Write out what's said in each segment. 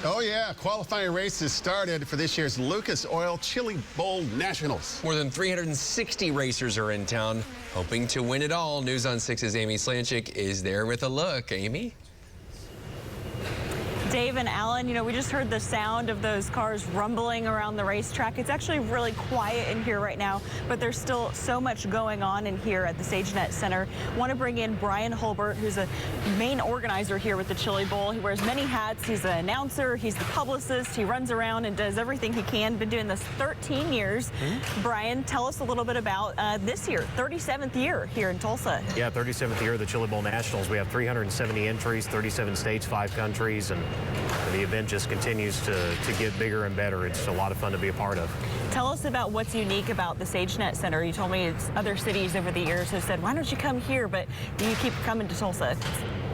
Oh, yeah. Qualifying races started for this year's Lucas Oil Chili Bowl Nationals. More than 360 racers are in town, hoping to win it all. News on 6's Amy Slanchik is there with a look. Amy? Dave and Alan, we just heard the sound of those cars rumbling around the racetrack. It's actually really quiet in here right now, but there's still so much going on in here at the SageNet Center. Want to bring in Brian Holbert, who's a main organizer here with the Chili Bowl. He wears many hats. He's an announcer. He's the publicist. He runs around and does everything he can. Been doing this 13 years. Brian, tell us a little bit about this year, 37th year here in Tulsa. Yeah, 37th year of the Chili Bowl Nationals. We have 370 entries, 37 states, 5 countries, and the event just continues to get bigger and better. It's a lot of fun to be a part of. Tell us about what's unique about the SageNet Center. You told me it's other cities over the years have said, why don't you come here? But you keep coming to Tulsa.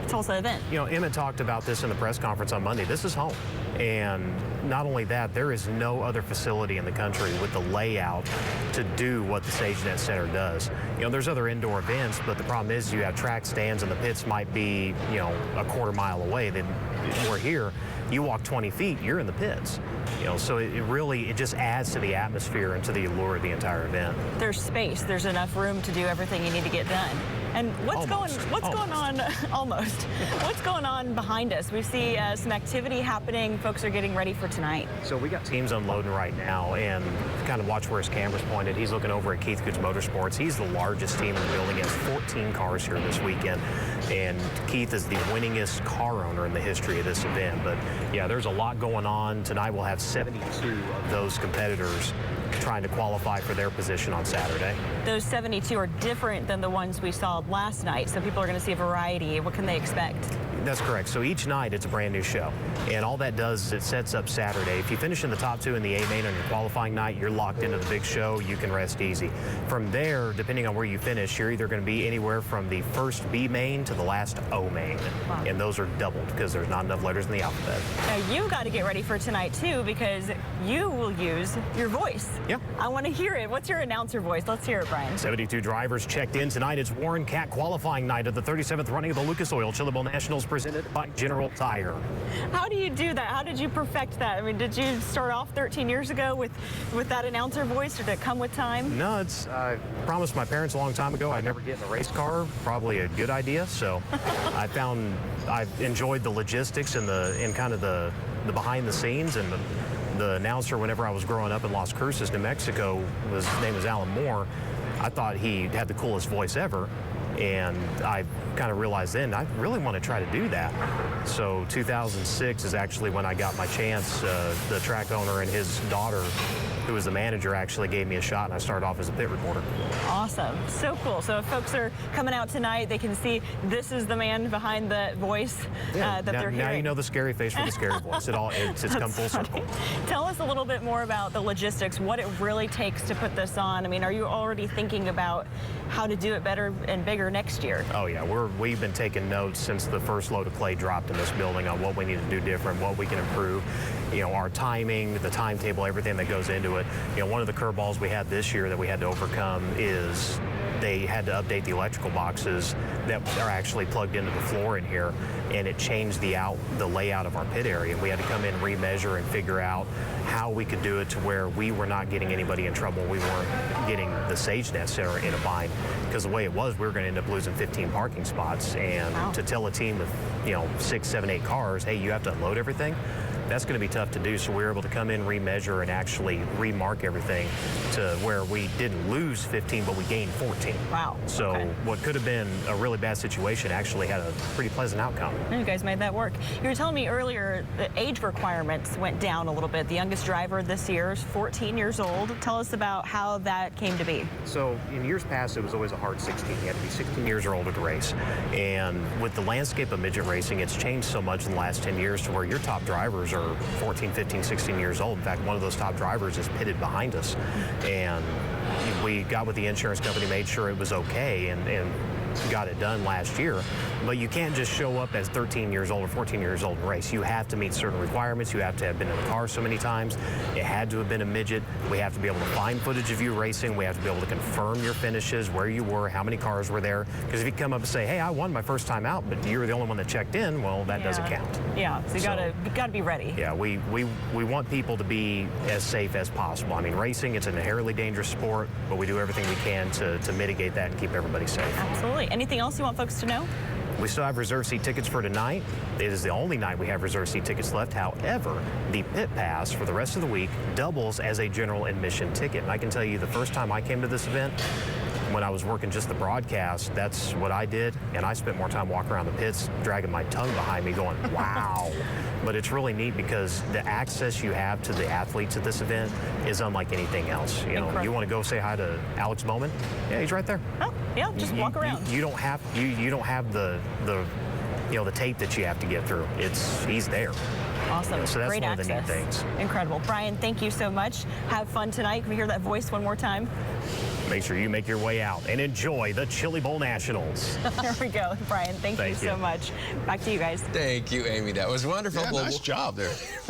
Tulsa event. Emmett talked about this in the press conference on Monday. This is home. And not only that, there is no other facility in the country with the layout to do what the SageNet Center does. There's other indoor events, but the problem is you have track stands and the pits might be, a quarter mile away. Then we're here, you walk 20 feet, you're in the pits. So it just adds to the atmosphere and to the allure of the entire event. There's space. There's enough room to do everything you need to get done. And what's going on? Almost. What's going on behind us? We see some activity happening. Folks are getting ready for tonight. So we got teams unloading right now, and kind of watch where his camera's pointed. He's looking over at Keith Goods Motorsports. He's the largest team in the building. He has 14 cars here this weekend, and Keith is the winningest car owner in the history of this event. But yeah, there's a lot going on. Tonight we'll have 72 of those competitors trying to qualify for their position on Saturday. Those 72 are different than the ones we saw last night, so people are going to see a variety. What can they expect? That's correct. So each night it's a brand new show, and all that does is it sets up Saturday. If you finish in the top 2 in the A main on your qualifying night, you're locked into the big show. You can rest easy. From there, depending on where you finish, you're either going to be anywhere from the first B main to the last O main. Wow. And those are doubled because there's not enough letters in the alphabet. Now you've got to get ready for tonight too, because you will use your voice. Yeah. I want to hear it. What's your announcer voice? Let's hear it, Brian. 72 drivers checked in tonight. It's Warren Cat qualifying night of the 37th running of the Lucas Oil Chili Bowl Nationals presented by General Tire. How do you do that? How did you perfect that? I mean, did you start off 13 years ago with that announcer voice, or did it come with time? No, I promised my parents a long time ago I'd never get in a race car. Probably a good idea. So I've enjoyed the logistics and kind of the behind the scenes, and the announcer whenever I was growing up in Las Cruces, New Mexico, his name was Alan Moore. I thought he had the coolest voice ever, and I kind of realized then I really want to try to do that. So 2006 is actually when I got my chance. The track owner and his daughter, who was the manager, actually gave me a shot, and I started off as a pit reporter. Awesome. So cool. So if folks are coming out tonight, they can see this is the man behind the voice that they're hearing. Now you know the scary face for the scary voice. It's come full circle. Tell us a little bit more about the logistics, what it really takes to put this on. I mean, are you already thinking about how to do it better and bigger next year? Oh yeah, we've been taking notes since the first load of clay dropped in this building on what we need to do different, what we can improve. Our timing, the timetable, everything that goes into it. One of the curveballs we had this year that we had to overcome is they had to update the electrical boxes that are actually plugged into the floor in here, and it changed the layout of our pit area. We had to come in, remeasure, and figure out how we could do it to where we were not getting anybody in trouble. We weren't getting the SageNet Center in a bind, because the way it was, we were going to end up losing 15 parking spots. And to tell a team of 6, 7, 8 cars, hey, you have to unload everything, that's going to be tough to do. So we were able to come in, remeasure, and actually remark everything to where we didn't lose 15, but we gained 14. Wow. So what could have been a really bad situation actually had a pretty pleasant outcome. You guys made that work. You were telling me earlier the age requirements went down a little bit. The youngest driver this year is 14 years old. Tell us about how that came to be. So in years past, it was always a hard 16. You had to be 16 years or older to race. And with the landscape of midget racing, it's changed so much in the last 10 years to where your top drivers are 14, 15, 16 years old. In fact, one of those top drivers is pitted behind us. And we got with the insurance company, made sure it was okay, and got it done last year. But you can't just show up as 13 years old or 14 years old and race. You have to meet certain requirements. You have to have been in the car so many times. It had to have been a midget. We have to be able to find footage of you racing. We have to be able to confirm your finishes, where you were, how many cars were there. Because if you come up and say, hey, I won my first time out, but you were the only one that checked in, well, that doesn't count. Yeah, so you gotta be ready. Yeah, we want people to be as safe as possible. I mean, racing, it's an inherently dangerous sport, but we do everything we can to mitigate that and keep everybody safe. Absolutely. Anything else you want folks to know? We still have reserve seat tickets for tonight. It is the only night we have reserve seat tickets left. However, the pit pass for the rest of the week doubles as a general admission ticket. And I can tell you the first time I came to this event, when I was working just the broadcast, that's what I did. And I spent more time walking around the pits, dragging my tongue behind me going, wow. But it's really neat because the access you have to the athletes at this event is unlike anything else. You know, Incredible. you want to go say hi to Alex Bowman? Yeah, he's right there. Oh, yeah, just walk around. You don't have the tape that you have to get through. He's there. Awesome. So that's Great one of the neat access. things. Incredible. Brian, thank you so much. Have fun tonight. Can we hear that voice one more time? Make sure you make your way out and enjoy the Chili Bowl Nationals. There we go. Brian, thank you so much. Back to you guys. Thank you, Amy. That was wonderful. Yeah, nice job there.